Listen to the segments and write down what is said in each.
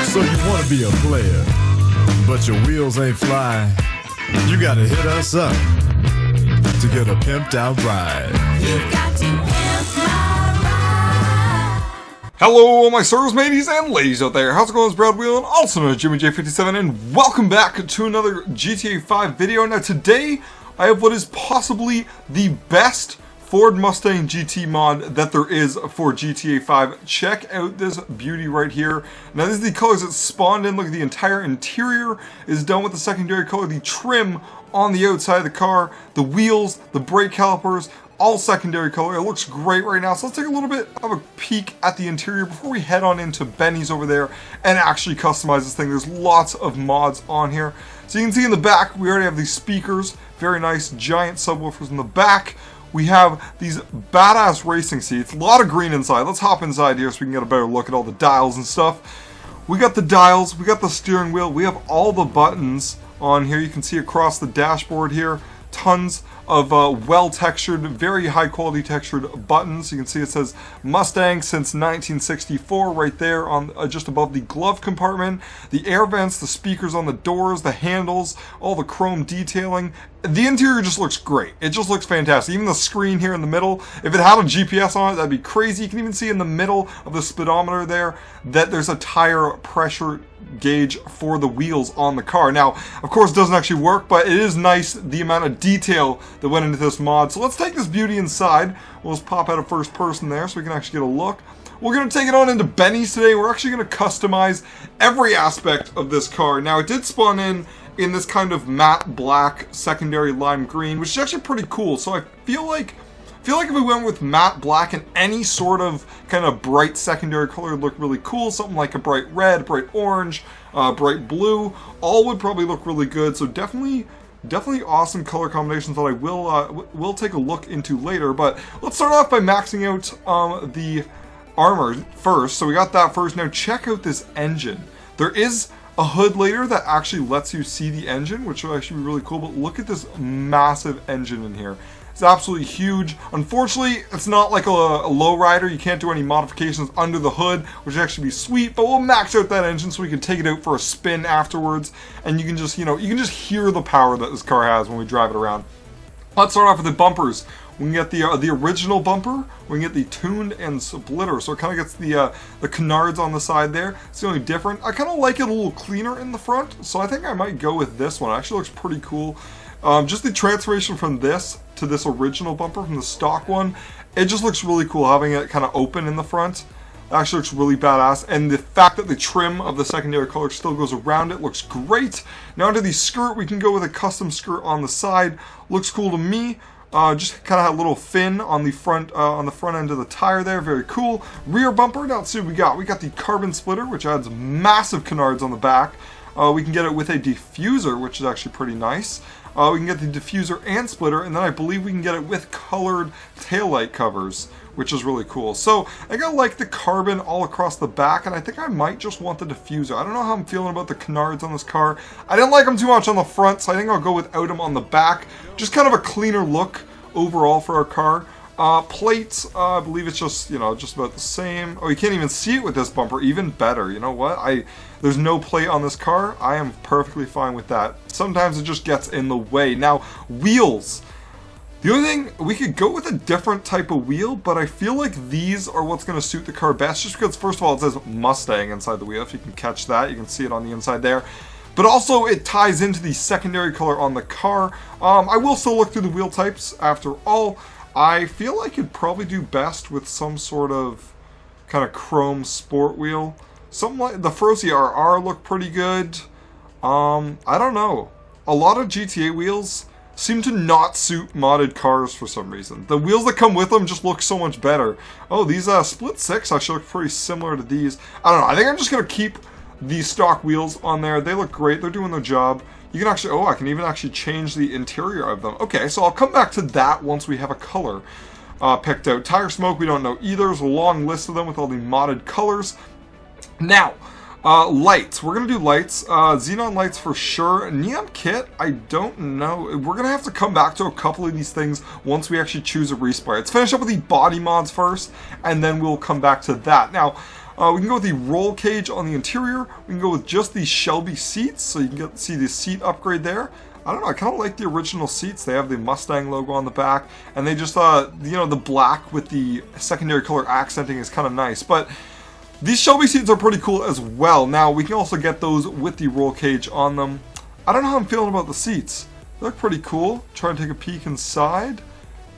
So you want to be a player, but your wheels ain't flying. You gotta hit us up to get a pimped out ride. You've got to pimp my ride. Hello, my sirs, mateys, and ladies out there. How's it going? It's Brad Wheelan, also known as Jimmy J57, and welcome back to another GTA 5 video. Now today, I have what is possibly the best Ford Mustang GT mod that there is for GTA 5. Check out this beauty right here. Now this is the colors that spawned in. Look at the entire interior is done with the secondary color. The trim on the outside of the car, the wheels, the brake calipers, all secondary color. It looks great right now. So let's take a little bit of a peek at the interior before we head on into Bennys over there and actually customize this thing. There's lots of mods on here. So you can see in the back, we already have these speakers. Very nice giant subwoofers in the back. We have these badass racing seats. A lot of green inside. Let's hop inside here so we can get a better look at all the dials and stuff. We got the dials. We got the steering wheel. We have all the buttons on here. You can see across the dashboard here. Tons of well-textured, very high-quality textured buttons. You can see it says Mustang since 1964 right there on just above the glove compartment. The air vents, the speakers on the doors, the handles, all the chrome detailing. The interior just looks great. It just looks fantastic. Even the screen here in the middle, if it had a GPS on it, that'd be crazy. You can even see in the middle of the speedometer there that there's a tire pressure gauge for the wheels on the car. Now, of course, it doesn't actually work, but it is nice the amount of detail that went into this mod. So let's take this beauty inside. We'll just pop out of first person there so we can actually get a look. We're going to take it on into Bennys today. We're actually going to customize every aspect of this car. Now, it did spawn in this kind of matte black secondary lime green, which is actually pretty cool. So I feel like if we went with matte black and any sort of kind of bright secondary color would look really cool. Something like a bright red, bright orange, bright blue, all would probably look really good. So definitely awesome color combinations that I will take a look into later. But let's start off by maxing out the armor first. So we got that first. Now check out this engine. There is a hood later that actually lets you see the engine, which will actually be really cool. But look at this massive engine in here. It's absolutely huge. Unfortunately, it's not like a lowrider. You can't do any modifications under the hood, which would actually be sweet, but we'll max out that engine so we can take it out for a spin afterwards, and you can just, you can just hear the power that this car has when we drive it around. Let's start off with the bumpers. We can get the original bumper, we can get the tuned and splitter, so it kind of gets the canards on the side there. It's the only different. I kind of like it a little cleaner in the front, so I think I might go with this one. It actually looks pretty cool. Just the transformation from this to this original bumper, from the stock one, it just looks really cool having it kind of open in the front. It actually looks really badass, and the fact that the trim of the secondary color still goes around it looks great. Now onto the skirt, we can go with a custom skirt on the side. Looks cool to me. Just kind of had a little fin on the front end of the tire there. Very cool. Rear bumper. Now let's see what we got. We got the carbon splitter, which adds massive canards on the back. We can get it with a diffuser, which is actually pretty nice. We can get the diffuser and splitter, and then I believe we can get it with colored taillight covers, which is really cool. So I think I like the carbon all across the back, and I think I might just want the diffuser. I don't know how I'm feeling about the canards on this car. I didn't like them too much on the front, so I think I'll go without them on the back. Just kind of a cleaner look overall for our car. Plates, I believe it's just, just about the same. Oh, you can't even see it with this bumper. Even better. You know what? There's no plate on this car. I am perfectly fine with that. Sometimes it just gets in the way. Now, wheels. The only thing, we could go with a different type of wheel, but I feel like these are what's going to suit the car best, just because, first of all, it says Mustang inside the wheel. If you can catch that, you can see it on the inside there. But also, it ties into the secondary color on the car. I will still look through the wheel types after all. I feel like it'd probably do best with some sort of kind of chrome sport wheel. Something like the Frozy RR look pretty good. I don't know. A lot of GTA wheels seem to not suit modded cars for some reason. The wheels that come with them just look so much better. Oh, these split six actually look pretty similar to these. I don't know. I think I'm just going to keep these stock wheels on there. They look great. They're doing their job. You can actually, I can even actually change the interior of them. Okay, so I'll come back to that once we have a color picked out. Tire smoke, we don't know either. There's a long list of them with all the modded colors. Now, lights. We're going to do lights. Xenon lights for sure. Neon kit, I don't know. We're going to have to come back to a couple of these things once we actually choose a respray. Let's finish up with the body mods first, and then we'll come back to that. Now, We can go with the roll cage on the interior. We can go with just the Shelby seats, so you can see the seat upgrade there. I don't know, I kind of like the original seats. They have the Mustang logo on the back, and they just, you know, the black with the secondary color accenting is kind of nice. But these Shelby seats are pretty cool as well. Now, we can also get those with the roll cage on them. I don't know how I'm feeling about the seats. They look pretty cool. Try and take a peek inside.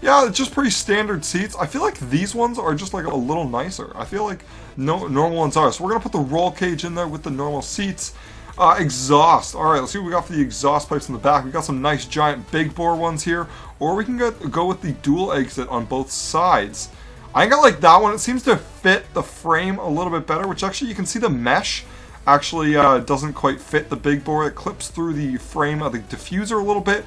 Yeah, it's just pretty standard seats. I feel like these ones are just like a little nicer. I feel like normal ones are. So we're going to put the roll cage in there with the normal seats. Exhaust. Alright, let's see what we got for the exhaust pipes in the back. We got some nice giant big bore ones here. Or we can go with the dual exit on both sides. I think I like that one. It seems to fit the frame a little bit better, which actually you can see the mesh actually doesn't quite fit the big bore. It clips through the frame of the diffuser a little bit.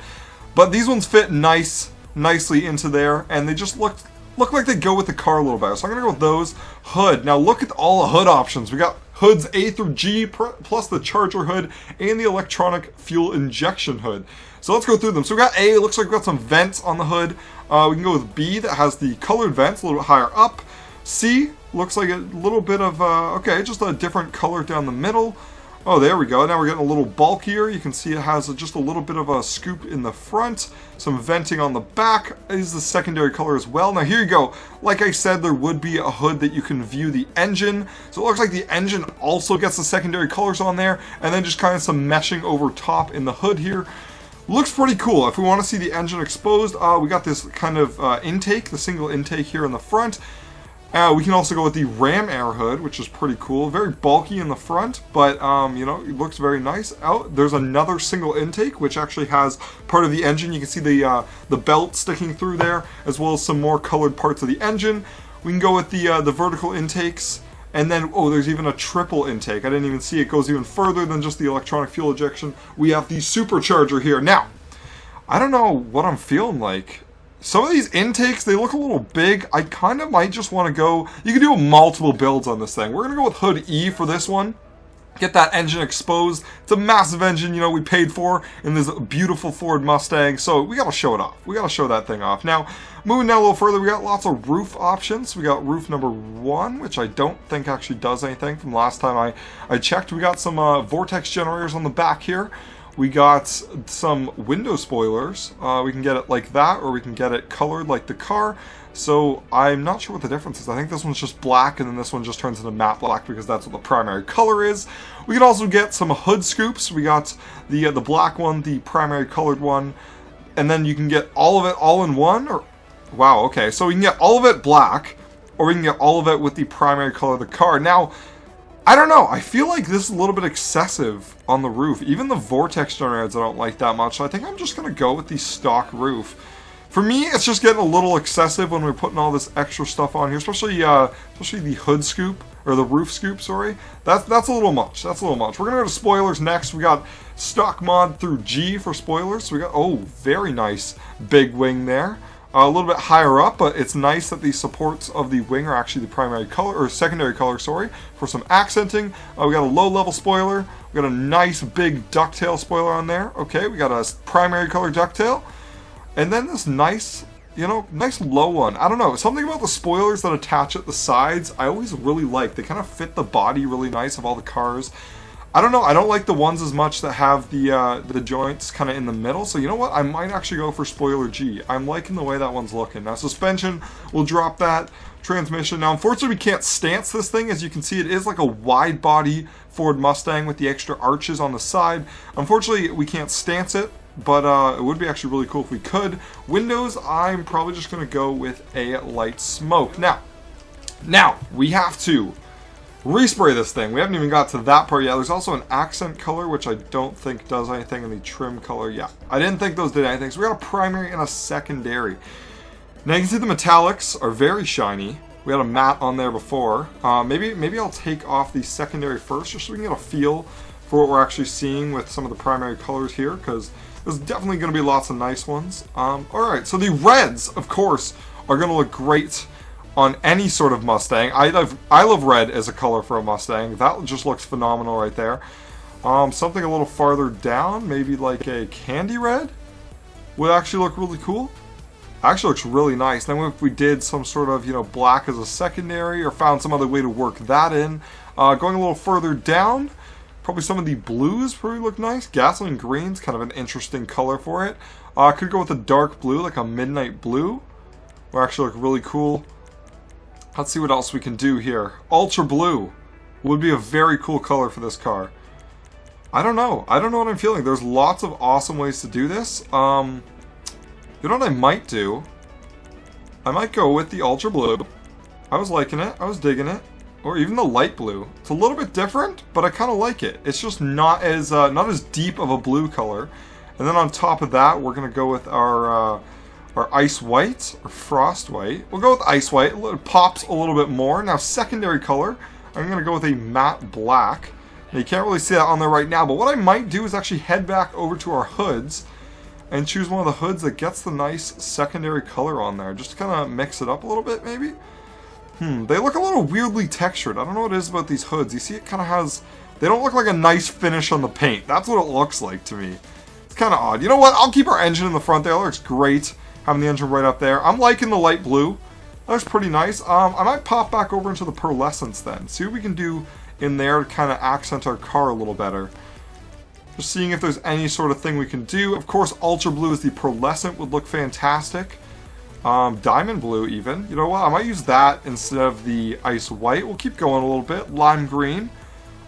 But these ones fit nicely into there, and they just look like they go with the car a little better. So I'm going to go with those. Hood. Now look at all the hood options. We got hoods A through G, plus the charger hood, and the electronic fuel injection hood. So let's go through them. So we got A, looks like we got some vents on the hood. We can go with B, that has the colored vents, a little bit higher up. C, looks like a little bit of, okay, just a different color down the middle. Oh, there we go. Now we're getting a little bulkier. You can see it has just a little bit of a scoop in the front. Some venting on the back is the secondary color as well. Now here you go. Like I said, there would be a hood that you can view the engine. So it looks like the engine also gets the secondary colors on there. And then just kind of some meshing over top in the hood here. Looks pretty cool. If we want to see the engine exposed, we got this kind of intake, the single intake here in the front. We can also go with the ram air hood, which is pretty cool. Very bulky in the front, but you know, it looks very nice. There's another single intake, which actually has part of the engine. You can see the belt sticking through there, as well as some more colored parts of the engine. We can go with the vertical intakes, and then there's even a triple intake. I didn't even see it goes even further than just the electronic fuel injection. We have the supercharger here. Now, I don't know what I'm feeling like. Some of these intakes, they look a little big. I kind of might just want to go... You can do multiple builds on this thing. We're going to go with Hood E for this one. Get that engine exposed. It's a massive engine, you know, we paid for in this beautiful Ford Mustang. So we got to show it off. We got to show that thing off. Now, moving down a little further, we got lots of roof options. We got roof number 1, which I don't think actually does anything from last time I checked. We got some vortex generators on the back here. We got some window spoilers. We can get it like that, or we can get it colored like the car. So I'm not sure what the difference is. I think this one's just black, and then this one just turns into matte black because that's what the primary color is. We can also get some hood scoops. We got the black one, the primary colored one, and then you can get all of it all in one. Or wow, okay. So we can get all of it black, or we can get all of it with the primary color of the car. Now, I don't know, I feel like this is a little bit excessive on the roof. Even the vortex generators I don't like that much, so I think I'm just going to go with the stock roof. For me, it's just getting a little excessive when we're putting all this extra stuff on here, especially the hood scoop, or the roof scoop, sorry. That's a little much, that's a little much. We're going to go to spoilers next. We got stock mod through G for spoilers. So we got, very nice big wing there. A little bit higher up, but it's nice that the supports of the wing are actually the primary color, or secondary color, sorry, for some accenting. We got a low-level spoiler. We got a nice big ducktail spoiler on there. Okay, we got a primary color ducktail. And then this nice, nice low one. I don't know, something about the spoilers that attach at the sides, I always really like. They kind of fit the body really nice of all the cars. I don't know, I don't like the ones as much that have the joints kind of in the middle, so you know what, I might actually go for spoiler G. I'm liking the way that one's looking. Now suspension, we'll drop that. Transmission, now unfortunately we can't stance this thing. As you can see, it is like a wide body Ford Mustang with the extra arches on the side. Unfortunately we can't stance it, but it would be actually really cool if we could. Windows, I'm probably just going to go with a light smoke. Now we have to respray this thing. We haven't even got to that part yet. There's also an accent color, which I don't think does anything, in the trim color. Yeah, I didn't think those did anything. So we got a primary and a secondary. Now you can see the metallics are very shiny. We had a matte on there before. Maybe I'll take off the secondary first, just so we can get a feel for what we're actually seeing with some of the primary colors here, because there's definitely going to be lots of nice ones. Alright, so the reds, of course, are going to look great on any sort of Mustang. I love red as a color for a Mustang. That just looks phenomenal right there. Something a little farther down, maybe like a candy red, would actually look really cool. Actually looks really nice. Then if we did some sort of, you know, black as a secondary or found some other way to work that in. Going a little further down, probably some of the blues probably look nice. Gasoline green's kind of an interesting color for it. Could go with a dark blue, like a midnight blue. Will actually look really cool. Let's see what else we can do here. Ultra blue would be a very cool color for this car. I don't know. I don't know what I'm feeling. There's lots of awesome ways to do this. You know what I might do? I might go with the ultra blue. I was liking it. I was digging it. Or even the light blue. It's a little bit different, but I kind of like it. It's just not as deep of a blue color. And then on top of that, we're gonna go with our ice white or frost white. We'll go with ice white. It pops a little bit more. Now secondary color, I'm gonna go with a matte black. Now, you can't really see that on there right now, but what I might do is actually head back over to our hoods and choose one of the hoods that gets the nice secondary color on there. Just to kind of mix it up a little bit, maybe? They look a little weirdly textured. I don't know what it is about these hoods. You see it kind of has... They don't look like a nice finish on the paint. That's what it looks like to me. It's kind of odd. You know what? I'll keep our engine in the front there. It looks great. Having the engine right up there. I'm liking the light blue. That looks pretty nice. I might pop back over into the pearlescence then. See what we can do in there to kind of accent our car a little better. Just seeing if there's any sort of thing we can do. Of course, ultra blue is the pearlescent would look fantastic. Diamond blue even. You know what? I might use that instead of the ice white. We'll keep going a little bit. Lime green.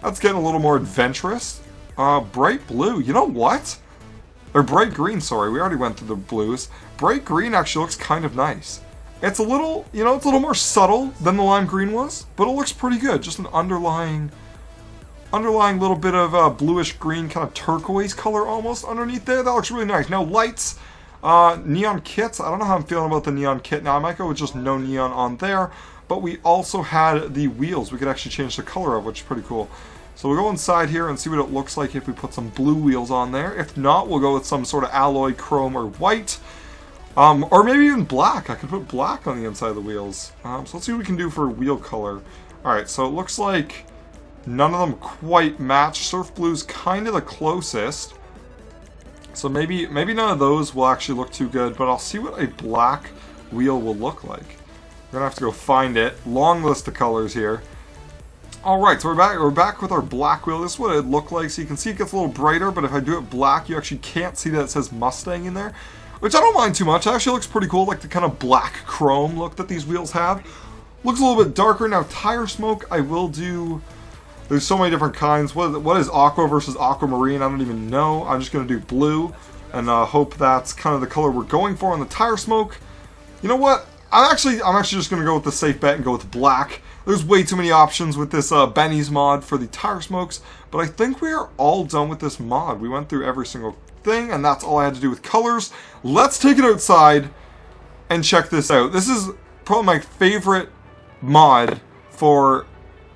That's getting a little more adventurous. Bright blue. You know what? Or bright green, sorry. We already went through the blues. Bright green actually looks kind of nice. It's a little, you know, it's a little more subtle than the lime green was, but it looks pretty good. Just an underlying little bit of bluish green, kind of turquoise color almost underneath there. That looks really nice. Now lights, neon kits. I don't know how I'm feeling about the neon kit now. I might go with just no neon on there, but we also had the wheels we could actually change the color of, which is pretty cool. So we'll go inside here and see what it looks like if we put some blue wheels on there. If not, we'll go with some sort of alloy, chrome, or white. Or maybe even black. I could put black on the inside of the wheels. So let's see what we can do for wheel color. Alright, so it looks like none of them quite match. Surf Blue's kind of the closest. So maybe none of those will actually look too good, but I'll see what a black wheel will look like. We're gonna have to go find it. Long list of colors here. Alright, so we're back with our black wheel. This is what it looked like. So you can see it gets a little brighter, but if I do it black, you actually can't see that it says Mustang in there. Which I don't mind too much. It actually looks pretty cool, like the kind of black chrome look that these wheels have. Looks a little bit darker. Now, tire smoke, I will do... There's so many different kinds. What is aqua versus aquamarine? I don't even know. I'm just going to do blue and hope that's kind of the color we're going for on the tire smoke. You know what? I'm actually just going to go with the safe bet and go with black. There's way too many options with this Bennys mod for the tire smokes, but I think we are all done with this mod. We went through every single thing, and that's all I had to do with colors. Let's take it outside and check this out. This is probably my favorite mod for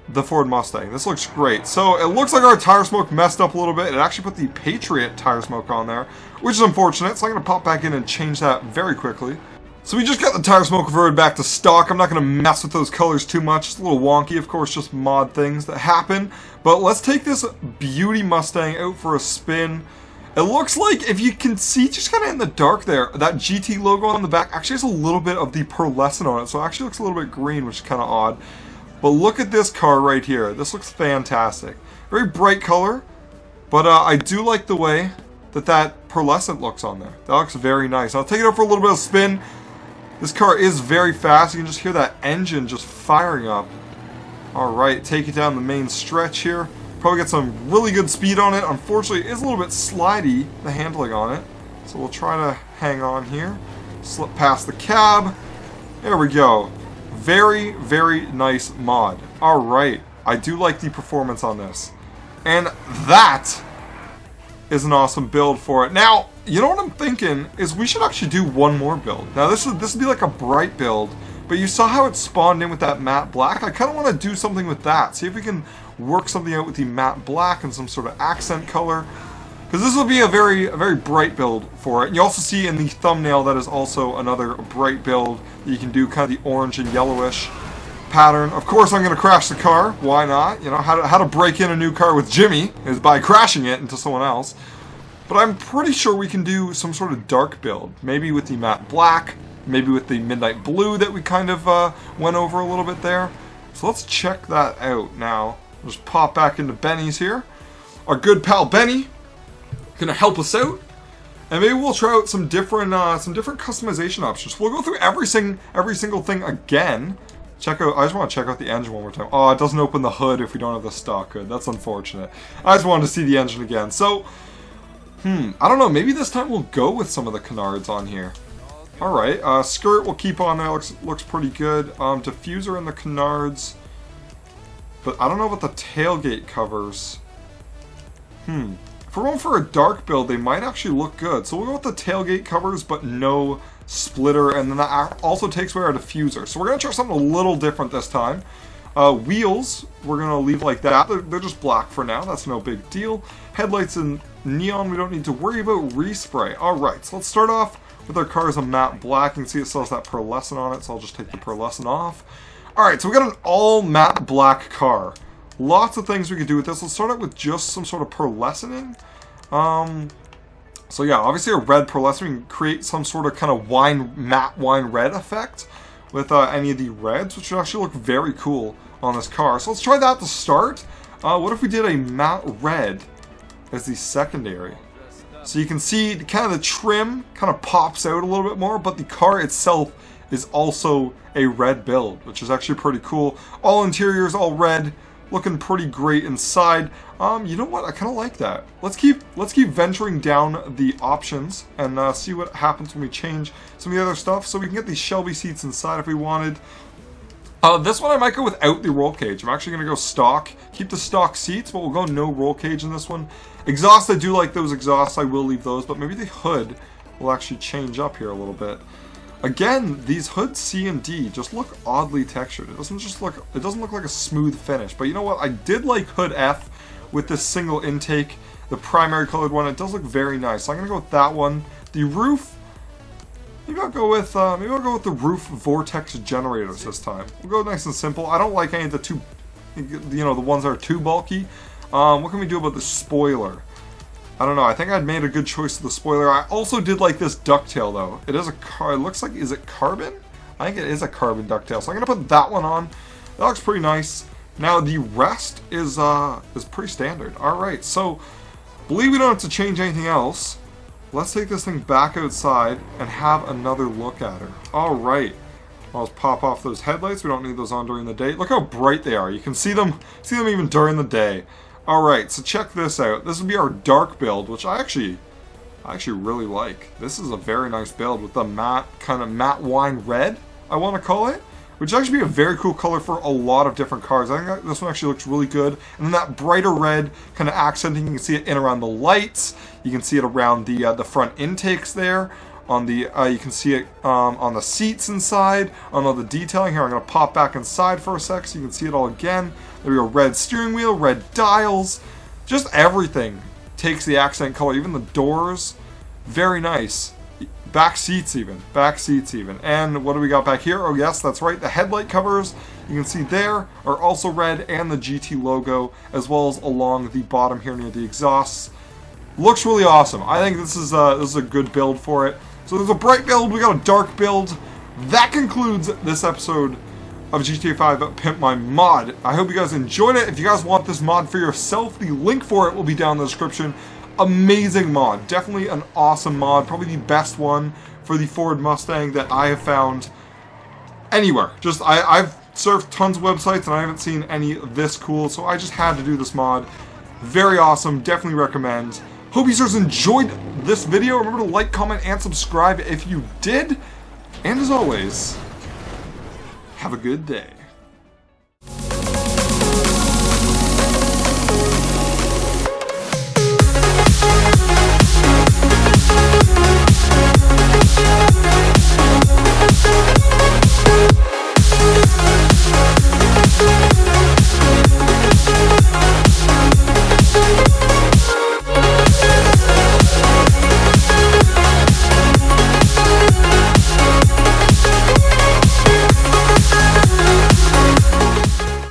the Ford Mustang. This looks great. So it looks like our tire smoke messed up a little bit. It actually put the Patriot tire smoke on there, which is unfortunate, so I'm going to pop back in and change that very quickly. So we just got the tire smoke reverted back to stock. I'm not going to mess with those colors too much. It's a little wonky, of course, just mod things that happen. But let's take this beauty Mustang out for a spin. It looks like, if you can see just kind of in the dark there, that GT logo on the back actually has a little bit of the pearlescent on it. So it actually looks a little bit green, which is kind of odd. But look at this car right here. This looks fantastic. Very bright color. But I do like the way that pearlescent looks on there. That looks very nice. I'll take it out for a little bit of spin. This car is very fast. You can just hear that engine just firing up. Alright, take it down the main stretch here. Probably get some really good speed on it. Unfortunately, it is a little bit slidey, the handling on it. So we'll try to hang on here. Slip past the cab. There we go. Very, very nice mod. Alright, I do like the performance on this. And that is an awesome build for it. Now, you know what I'm thinking is we should actually do one more build. Now this would be like a bright build, but you saw how it spawned in with that matte black. I kind of want to do something with that. See if we can work something out with the matte black and some sort of accent color. Because this will be a very bright build for it. And you also see in the thumbnail that is also another bright build that you can do, kind of the orange and yellowish pattern. Of course, I'm going to crash the car. Why not? You know, how to break in a new car with Jimmy is by crashing it into someone else. But I'm pretty sure we can do some sort of dark build. Maybe with the matte black, maybe with the midnight blue that we kind of went over a little bit there. So let's check that out now. We'll just pop back into Bennys here. Our good pal Benny gonna help us out, and maybe we'll try out some different customization options. We'll go through every single thing again. Check out. I just want to check out the engine one more time. Oh, it doesn't open the hood if we don't have the stock hood. That's unfortunate. I just wanted to see the engine again. So, I don't know. Maybe this time we'll go with some of the canards on here. All right. Skirt we'll keep on there. Looks pretty good. Diffuser in the canards, but I don't know about the tailgate covers. If we're going for a dark build, they might actually look good. So we'll go with the tailgate covers, but no splitter, and then that also takes away our diffuser. So we're going to try something a little different this time. Wheels, we're going to leave like that. They're just black for now. That's no big deal. Headlights in neon, we don't need to worry about. Respray. Alright, so let's start off with our cars in matte black. You can see it still has that pearlescent on it, so I'll just take the pearlescent off. Alright, so we got an all matte black car. Lots of things we could do with this. Let's start out with just some sort of pearlescenting. So yeah, obviously a red pearlescent, we can create some sort of kind of matte wine red effect with any of the reds, which would actually look very cool on this car. So let's try that to start. What if we did a matte red as the secondary? So you can see kind of the trim kind of pops out a little bit more, but the car itself is also a red build, which is actually pretty cool. All interiors, all red. Looking pretty great inside. You know what? I kind of like that. Let's keep venturing down the options and see what happens when we change some of the other stuff. So we can get these Shelby seats inside if we wanted. This one I might go without the roll cage. I'm actually going to go stock. Keep the stock seats, but we'll go no roll cage in this one. Exhaust, I do like those exhausts. I will leave those, but maybe the hood will actually change up here a little bit. Again, these hoods C and D just look oddly textured. It doesn't look like a smooth finish. But you know what? I did like hood F with this single intake, the primary colored one. It does look very nice. So I'm gonna go with that one. The roof, maybe I'll go with the roof vortex generators this time. We'll go nice and simple. I don't like any of the too, the ones that are too bulky. What can we do about the spoiler? I don't know. I think I'd made a good choice of the spoiler. I also did like this ducktail though. It is a car. It looks like, is it carbon? I think it is a carbon ducktail. So I'm gonna put that one on. That looks pretty nice. Now the rest is pretty standard. All right. So believe we don't have to change anything else. Let's take this thing back outside and have another look at her. All right. I'll just pop off those headlights. We don't need those on during the day. Look how bright they are. You can see them even during the day. Alright, so check this out. This would be our dark build, which I actually really like. This is a very nice build with the kind of matte wine red, I want to call it. Which would actually be a very cool color for a lot of different cars. I think this one actually looks really good. And then that brighter red kind of accenting, you can see it in around the lights. You can see it around the front intakes there. On the you can see it on the seats inside, on all the detailing here. I'm going to pop back inside for a sec so you can see it all again. There we go, red steering wheel, red dials, just everything takes the accent color, even the doors, very nice. Back seats even. And what do we got back here? Oh yes, that's right, the headlight covers, you can see there, are also red, and the GT logo, as well as along the bottom here near the exhausts. Looks really awesome. I think this is a good build for it. So there's a bright build, we got a dark build. That concludes this episode of GTA 5 Pimp My Mod. I hope you guys enjoyed it. If you guys want this mod for yourself, the link for it will be down in the description. Amazing mod. Definitely an awesome mod. Probably the best one for the Ford Mustang that I have found anywhere. Just, I've surfed tons of websites and I haven't seen any this cool, so I just had to do this mod. Very awesome. Definitely recommend. Hope you guys enjoyed this video. Remember to like, comment, and subscribe if you did. And as always, have a good day.